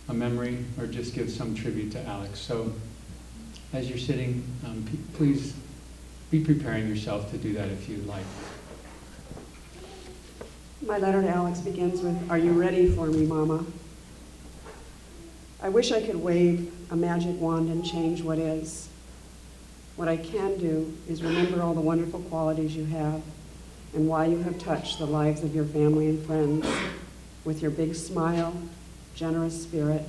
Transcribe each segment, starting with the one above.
a memory or just give some tribute to Alex. So as you're sitting, please be preparing yourself to do that if you'd like. My letter to Alex begins with, "Are you ready for me, Mama?" I wish I could wave a magic wand and change what is. What I can do is remember all the wonderful qualities you have and why you have touched the lives of your family and friends with your big smile, generous spirit,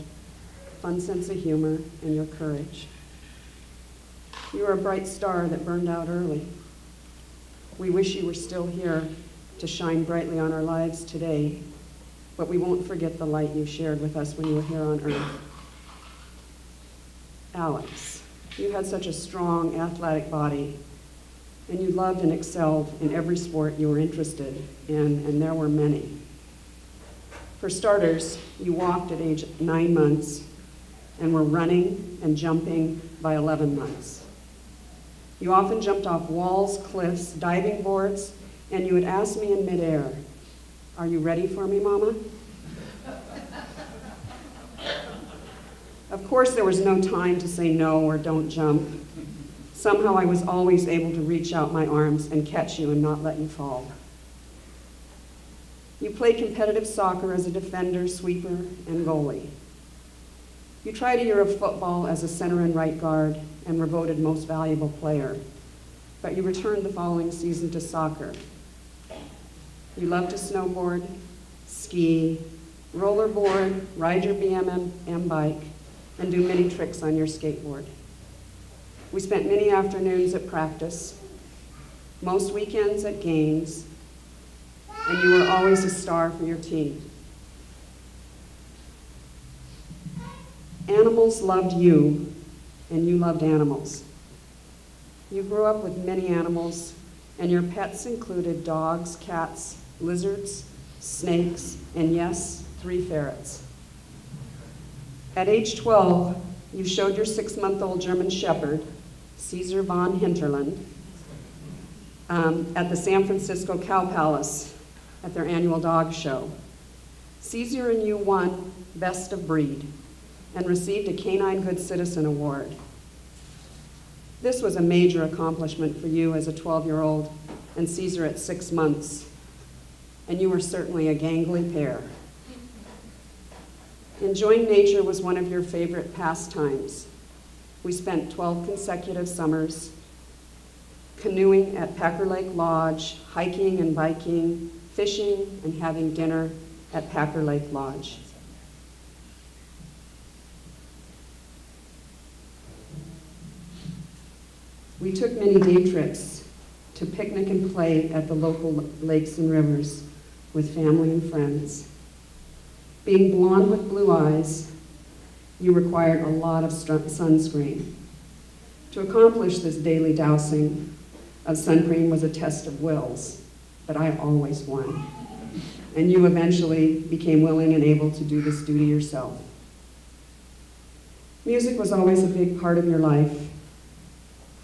fun sense of humor, and your courage. You are a bright star that burned out early. We wish you were still here to shine brightly on our lives today, but we won't forget the light you shared with us when you were here on Earth. Alex, you had such a strong, athletic body, and you loved and excelled in every sport you were interested in, and there were many. For starters, you walked at age 9 months and were running and jumping by 11 months. You often jumped off walls, cliffs, diving boards, and you would ask me in midair, "Are you ready for me, Mama?" Of course, there was no time to say no or don't jump. Somehow I was always able to reach out my arms and catch you and not let you fall. You played competitive soccer as a defender, sweeper, and goalie. You tried a year of football as a center and right guard and were voted most valuable player, but you returned the following season to soccer. You loved to snowboard, ski, rollerboard, ride your BMM bike, and do many tricks on your skateboard. We spent many afternoons at practice, most weekends at games, and you were always a star for your team. Animals loved you, and you loved animals. You grew up with many animals, and your pets included dogs, cats, lizards, snakes, and yes, 3 ferrets. At age 12, you showed your 6-month-old German Shepherd, Caesar von Hinterland, at the San Francisco Cow Palace at their annual dog show. Caesar and you won Best of Breed and received a Canine Good Citizen Award. This was a major accomplishment for you as a 12-year-old and Caesar at 6 months, and you were certainly a gangly pair. Enjoying nature was one of your favorite pastimes. We spent 12 consecutive summers canoeing at Packer Lake Lodge, hiking and biking, fishing, and having dinner at Packer Lake Lodge. We took many day trips to picnic and play at the local lakes and rivers with family and friends. Being blonde with blue eyes, you required a lot of sunscreen. To accomplish this daily dousing of sun cream was a test of wills, but I always won. And you eventually became willing and able to do this duty yourself. Music was always a big part of your life.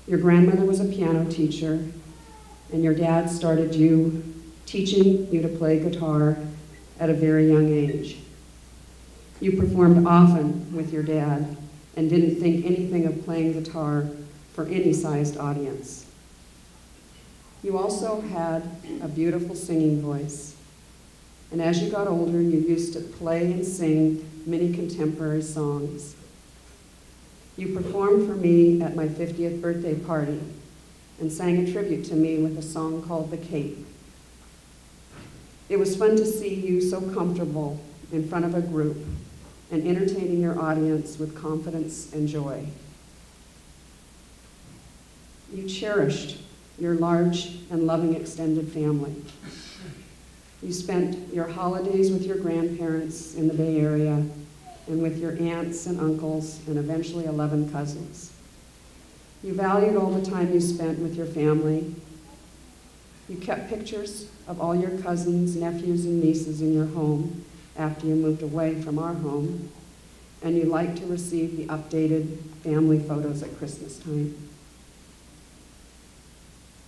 Your grandmother was a piano teacher, and your dad started you teaching you to play guitar at a very young age. You performed often with your dad and didn't think anything of playing guitar for any sized audience. You also had a beautiful singing voice, and as you got older, you used to play and sing many contemporary songs. You performed for me at my 50th birthday party and sang a tribute to me with a song called The Cape. It was fun to see you so comfortable in front of a group and entertaining your audience with confidence and joy. You cherished your large and loving extended family. You spent your holidays with your grandparents in the Bay Area and with your aunts and uncles and eventually 11 cousins. You valued all the time you spent with your family. You kept pictures of all your cousins, nephews, and nieces in your home after you moved away from our home, and you liked to receive the updated family photos at Christmas time.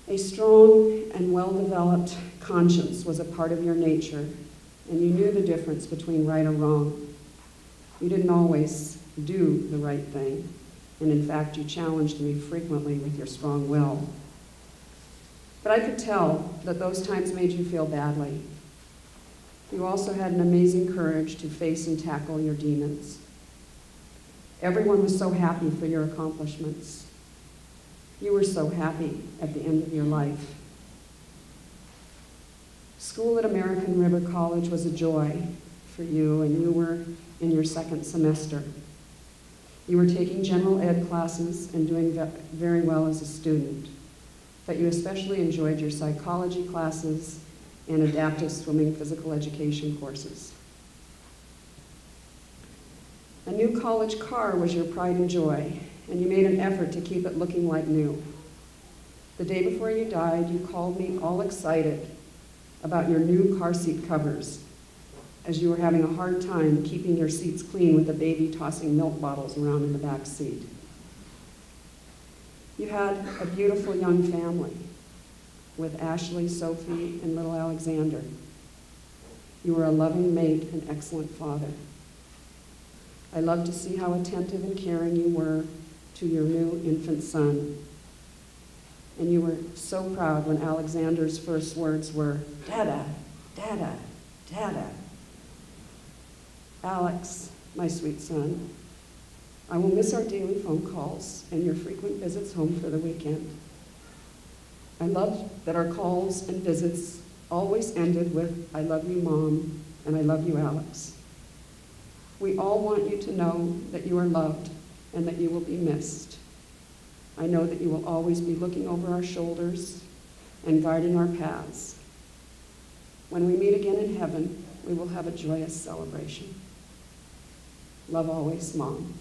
A strong and well-developed conscience was a part of your nature, and you knew the difference between right or wrong. You didn't always do the right thing, and in fact, you challenged me frequently with your strong will. But I could tell that those times made you feel badly. You also had an amazing courage to face and tackle your demons. Everyone was so happy for your accomplishments. You were so happy at the end of your life. School at American River College was a joy for you, and you were in your second semester. You were taking general ed classes and doing very well as a student, but you especially enjoyed your psychology classes and adaptive swimming physical education courses. A new college car was your pride and joy, and you made an effort to keep it looking like new. The day before you died, you called me all excited about your new car seat covers, as you were having a hard time keeping your seats clean with the baby tossing milk bottles around in the back seat. You had a beautiful young family with Ashley, Sophie, and little Alexander. You were a loving mate and excellent father. I loved to see how attentive and caring you were to your new infant son. And you were so proud when Alexander's first words were, "Dada, Dada, Dada." Alex, my sweet son, I will miss our daily phone calls and your frequent visits home for the weekend. I loved that our calls and visits always ended with, "I love you, Mom," and "I love you, Alex." We all want you to know that you are loved and that you will be missed. I know that you will always be looking over our shoulders and guiding our paths. When we meet again in heaven, we will have a joyous celebration. Love always, Mom.